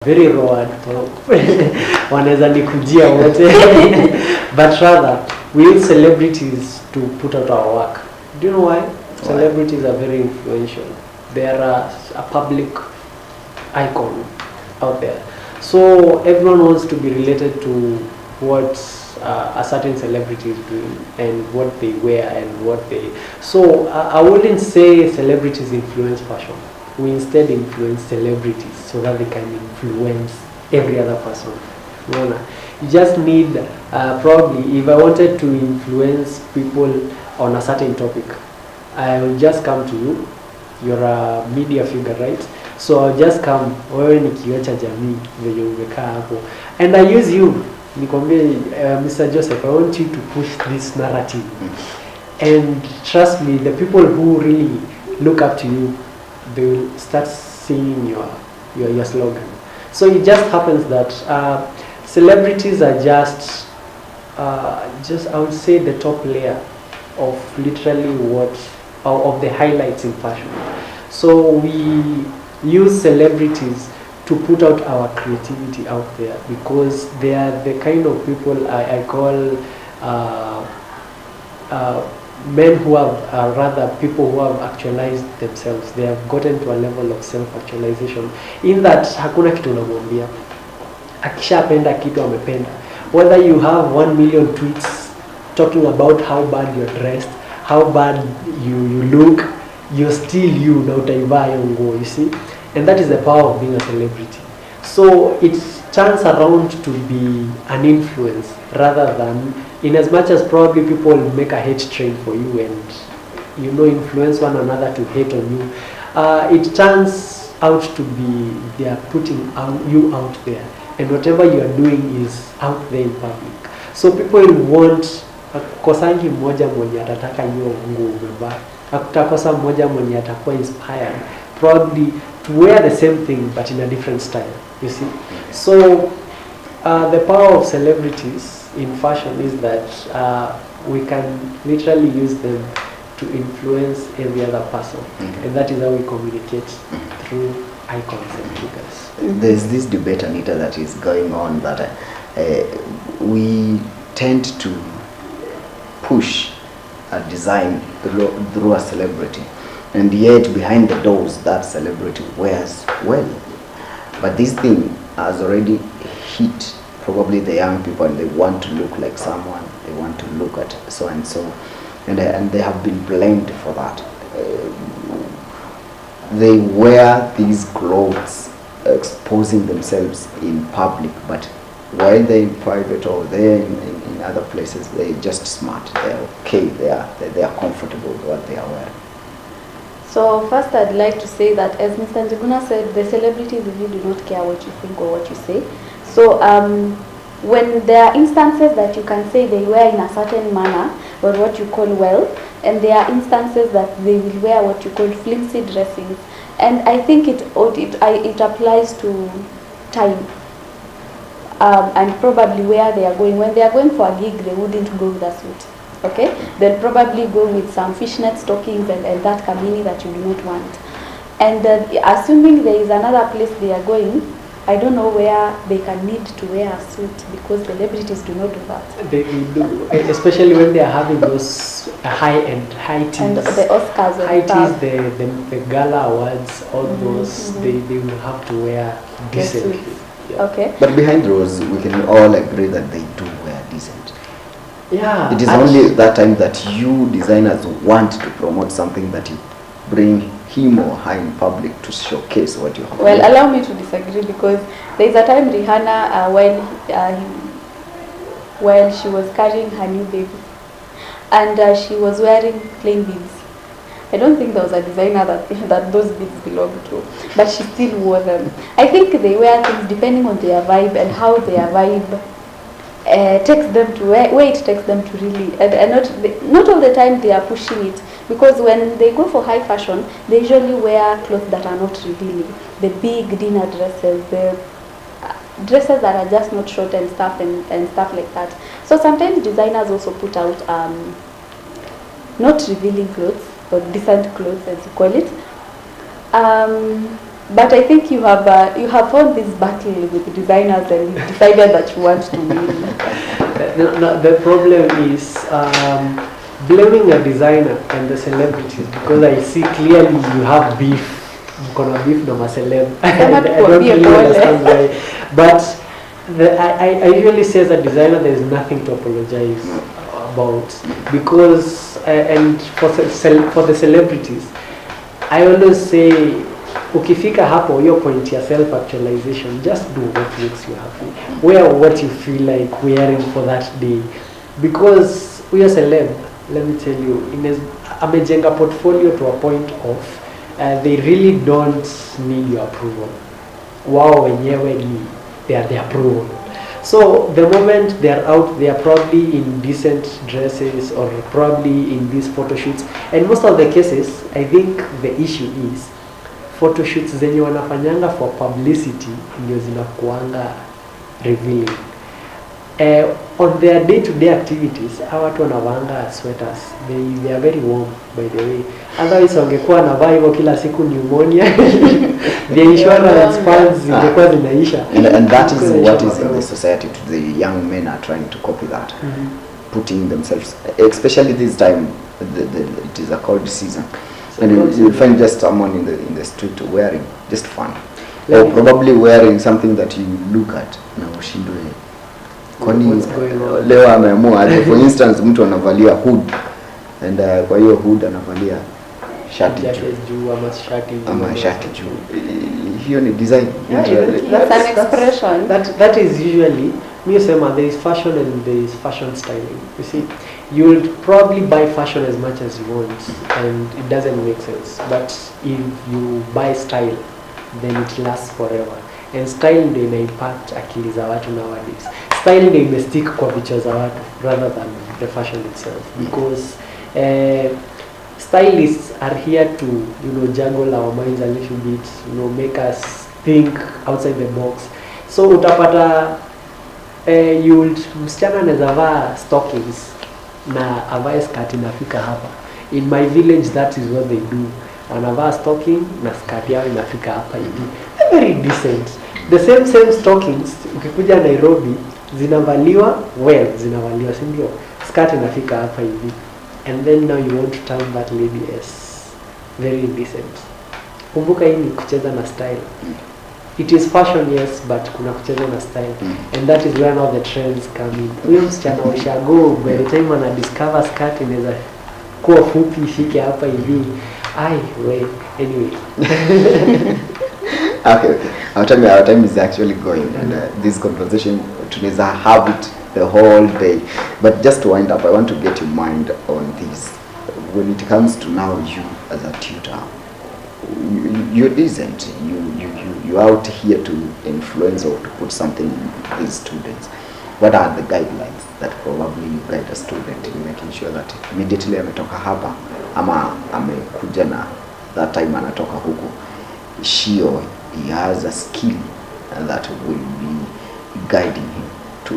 very raw wanaweza nikujia wote but rather we use celebrities to put out our work. Do you know why? Celebrities are very influential. They are a public icon out there. So everyone wants to be related to what a certain celebrity is doing and what they wear and what they... So I wouldn't say celebrities influence fashion. We instead influence celebrities so that they can influence every other person. You just need, probably, if I wanted to influence people on a certain topic, I will just come to you. You're a media figure, right? So I'll just come, wewe ni kioo cha jamii venye umekaa hapo, and I use you. Nikwambie, Mr. Joseph, I want you to push this narrative. And trust me, the people who really look up to you, they will start seeing your slogan. So it just happens that celebrities are just I would say the top layer of literally of the highlights in fashion. So we use celebrities to put out our creativity out there because they are the kind of people I call men who have, rather people who have actualized themselves. They have gotten to a level of self-actualization in that hakuna kitu unamwambia. Akishapenda kitu amependa. Whether you have 1 million tweets talking about how bad you're dressed, how bad you look, you're still you, na utaivaa hiyo nguo, you see. And that is the power of being a celebrity. So it turns around to be an influence rather than, in as much as probably people make a hate train for you and influence one another to hate on you, it turns out to be they are putting you out there, and whatever you are doing is out there in public. So people want kosangi mmoja mwenye atataka hiyo nguo umevaa, hakutakosa mmoja mwenye atakuwa inspired probably to wear the same thing but in a different style, you see. So the power of celebrities in fashion is that we can literally use them to influence every other person, and that is how we communicate through icons and figures. There's this debate, Anita, that is going on that we tend to push a design through a celebrity, and yet behind the doors that celebrity wears well. But this thing has already hit probably the young people, and they want to look like someone, they want to look at so and so, and they have been blamed for that. They wear these clothes exposing themselves in public, but while they're in private or they're in other places, they're just smart, they're okay, they are comfortable with what they are wearing. So first I'd like to say that, as Mr. Njuguna said, the celebrities really do not care what you think or what you say. So when there are instances that you can say they wear in a certain manner or what you call well, and there are instances that they will wear what you call flimsy dressings, and I think it applies to time and probably where they are going. When they are going for a gig, they wouldn't go with a suit. Okay, they'll probably go with some fishnet stockings and that kabini that you do not want. And assuming there is another place they are going, I don't know where they can need to wear a suit, because celebrities do not do that. They do, especially when they are having those high-end, high teas. And the Oscars and high stuff. teas, the gala awards, all those, they will have to wear decently. Yeah. Okay. But behind those, we can all agree that they do wear decent. Yeah. It is only that time that you designers want to promote something that you bring him or her in public to showcase what you have. Well, allow me to disagree, because there is a time Rihanna, while she was carrying her new baby, and she was wearing plain beads. I don't think there was a designer that those beads belong to, but she still wore them. I think they wear things depending on their vibe and how their vibe takes them to where it takes them to really, and not all the time they are pushing it, because when they go for high fashion, they usually wear clothes that are not revealing, the big dinner dresses, the dresses that are just not short and stuff and stuff like that. So sometimes designers also put out not revealing clothes, or decent clothes as you call it. But I think you have won this battle with the designers and you decided that you want to win. No, the problem is blaming a designer and the celebrities, because I see clearly you have beef. Mkono beef na maceleb. I don't really understand why. But I usually say as a designer there is nothing to apologize about, because and for the celebrities I always say ukifika hapo your point ya self actualization, just do what makes you happy, wear what you feel like wearing for that day, because we are celeb, let me tell you, amejenga portfolio to a point of they really don't need your approval. Wao wenyewe ni they are the approval. So the moment they are out, they are probably in decent dresses or probably in these photo shoots. And most of the cases, I think the issue is photo shoots zenye wanafanyanga for publicity ndio zinakuanga revealing. On their day-to-day activities, hawa watu wanavanga sweaters. They are very warm, by the way. Otherwise wangekuwa wanavaa hivyo kila siku pneumonia. The insurance funds zingekuwa zinaisha. And that is what is in the society. The young men are trying to copy that. Putting themselves, especially this time, it is a cold season. And you'll find just someone in the street wearing just fun. Or probably wearing something that you look at na ushindwe. Kwani leo ameamua for instance mtu anavalia hood and kwa hiyo hood anavalia shati juu ama shati juu, hiyo ni design. That's an expression. That is usually me sema there is fashion and there is fashion styling. You see, you will probably buy fashion as much as you want and it doesn't make sense, but if you buy style then it lasts forever. And style ndio inaimpact akili za watu nowadays. Style ndio imestick kwa vichwa za watu rather than the fashion itself, because stylists are here to, you know, juggle our minds a little bit, you know, make us think outside the box. So utapata msichana anaweza vaa stockings na avae skirt inafika hapa. In my village that is what they do. Anavaa stocking na skirt yao inafika hapa hivi. Very decent. The same stockings ukikuja Nairobi zinavaliwa zinavaliwa, si ndio? Skirt inafika hapa hivi. And then now you want to turn that lady as very indecent. Kumbuka hii ni kucheza na style. It is fashion, yes, but kuna kucheza na style. And that is where now the trends come in. Huyo msichana ushago by the time ana discover skirt inaweza kuwa fupi ifike hapa hivi. Anyway. Okay. Our time is actually going, and this conversation tunaweza have it the whole day. But just to wind up, I want to get your mind on this. When it comes to now you as a tutor, you're decent. You're out here to influence or to put something in these students. What are the guidelines that probably you guide a student in making sure that immediately ametoka hapa ama amekuja na that time anatoka huku, she or he has a skill that will be guiding him to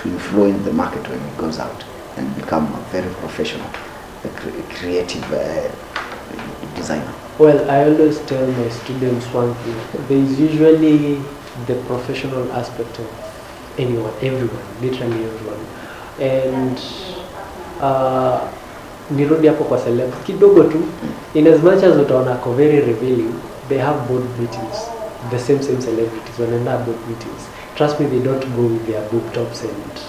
influence the market when he goes out and become a very professional, creative designer? Well, I always tell my students one thing. There is usually the professional aspect of everyone, literally everyone. And nirudi hapo kwa celeb kidogo tu, in as much as utaona ko very revealing, they have board meetings. The same celebrities wanaenda board meetings. Trust me, they don't go with their book tops and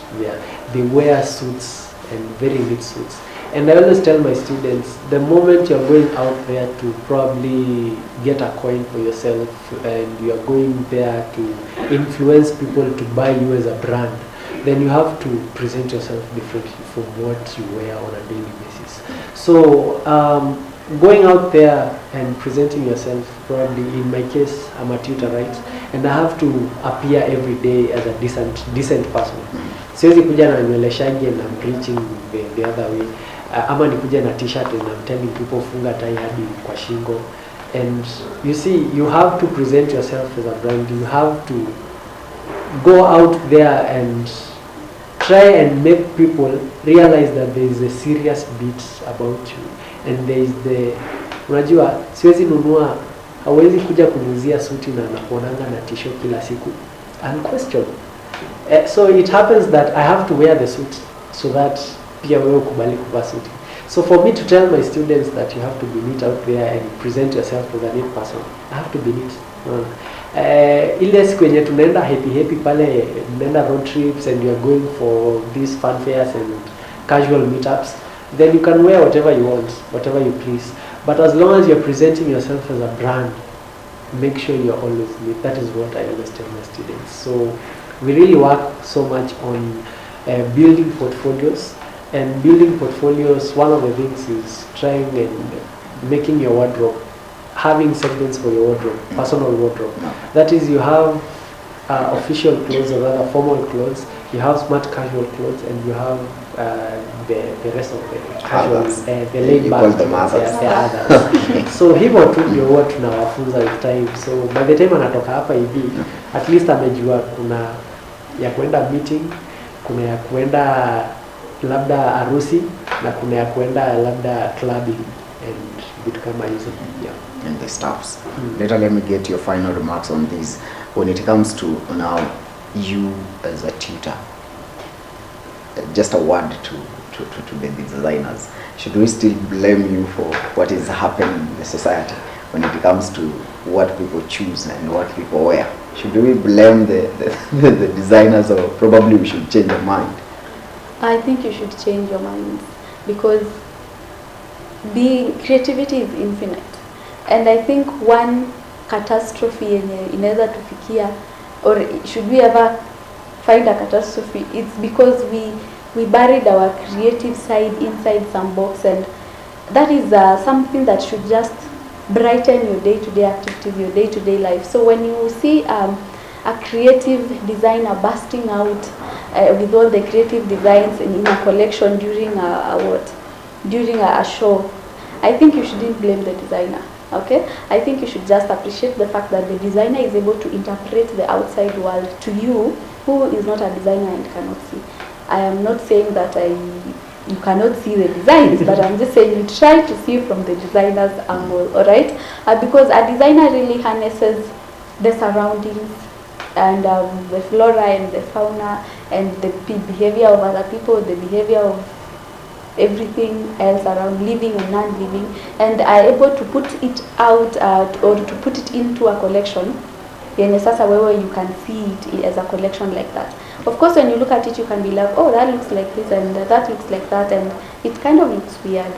they wear suits and very neat suits. And I always tell my students, the moment you're going out there to probably get a coin for yourself and you're going there to influence people to buy you as a brand, then you have to present yourself differently from what you wear on a daily basis. So going out there and presenting yourself, probably in my case I'm a tutor, right, and I have to appear every day as a decent person. Siwezi kuja na nywele shaggy and I'm preaching the other way. Ama nikuja na t-shirt and I'm telling people funga tie hadi kwa shingo. And you see, you have to present yourself as a brand. You have to go out there and try and make people realize that there is a serious bit about you. And there is unajua siwezi nunua hawezi kuja kuniuzia suti na anakuonanga na t-shirt kila siku unquestioned. So it happens that I have to wear the suit so that pia wewe ukubali kuvaa suti. So for me to tell my students that you have to be neat out there and present yourself as a neat person, I have to be neat. Ile siku yenye tunaenda happy pale, mnaenda road trips and you are going for these fun fairs and casual meetups, then you can wear whatever you want, whatever you please. But as long as you're presenting yourself as a brand, make sure you're always neat. That is what I always tell my students. So we really work so much on building portfolios. And building portfolios, one of the things is trying and making your wardrobe, having segments for your wardrobe, personal wardrobe. That is, you have official clothes or rather formal clothes, you have smart casual clothes, and you have the rest of the casual, the laid back clothes, the others. So hivyo tu ndio huwa tunawafunza with time. So by the time anatoka hapa hivi, at least amejua kuna ya kwenda meeting, kuna ya kwenda labda harusi, na kuna ya kwenda labda clubbing and vitu kama hizo. Yeah. And the staffs. Later, let me get your final remarks on this. When it comes to now you as a tutor, just a word to the designers. Should we still blame you for what is happening in the society when it comes to what people choose and what people wear? Should we blame the designers, or probably we should change our mind? I think you should change your minds, because creativity is infinite, and I think one catastrophe yenye inaweza tufikia, or should we ever find a catastrophe, it's because we buried our creative side inside some box, and that is something that should just brighten your day-to-day activities, your day-to-day life. So when you see a creative designer bursting out with all the creative designs in a collection during a show, I think you shouldn't blame the designer. Okay, I think you should just appreciate the fact that the designer is able to interpret the outside world to you, who is not a designer and cannot see. I am not saying that you cannot see the designs, but I'm just saying you try to see from the designer's angle, all right? Because a designer really harnesses the surroundings and the flora and the fauna and the behavior of other people, the behavior of everything else around, living and non-living, and are able to put it out or to put it into a collection. Yenye sasa wewe you can see it as a collection like that. Of course, when you look at it, you can be like, oh, that looks like this and that looks like that, and it kind of looks weird.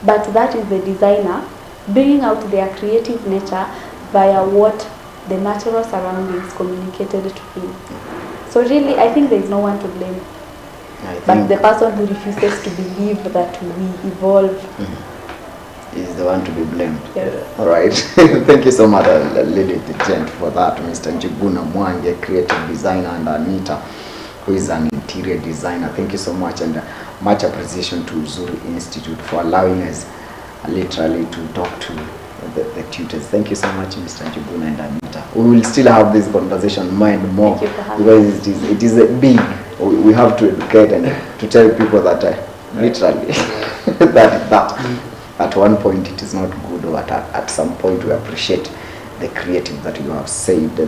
But that is the designer bringing out their creative nature via what the natural surroundings communicated to him. So really, I think there is no one to blame, but the person who refuses to believe that we evolve is the one to be blamed. Yes. All right. Thank you so much, Lady Gent, for that. Mr. Njuguna Mwangi, creative designer, and Anita, who is an interior designer. Thank you so much, and much appreciation to Zuri Institute for allowing us literally to talk to the tutors. Thank you so much, Mr. Njuguna and Anita. We will still have this conversation more and more, because it is big. We have to educate and to tell people that literally that at one point it is not good, or at some point we appreciate the creative that you have said.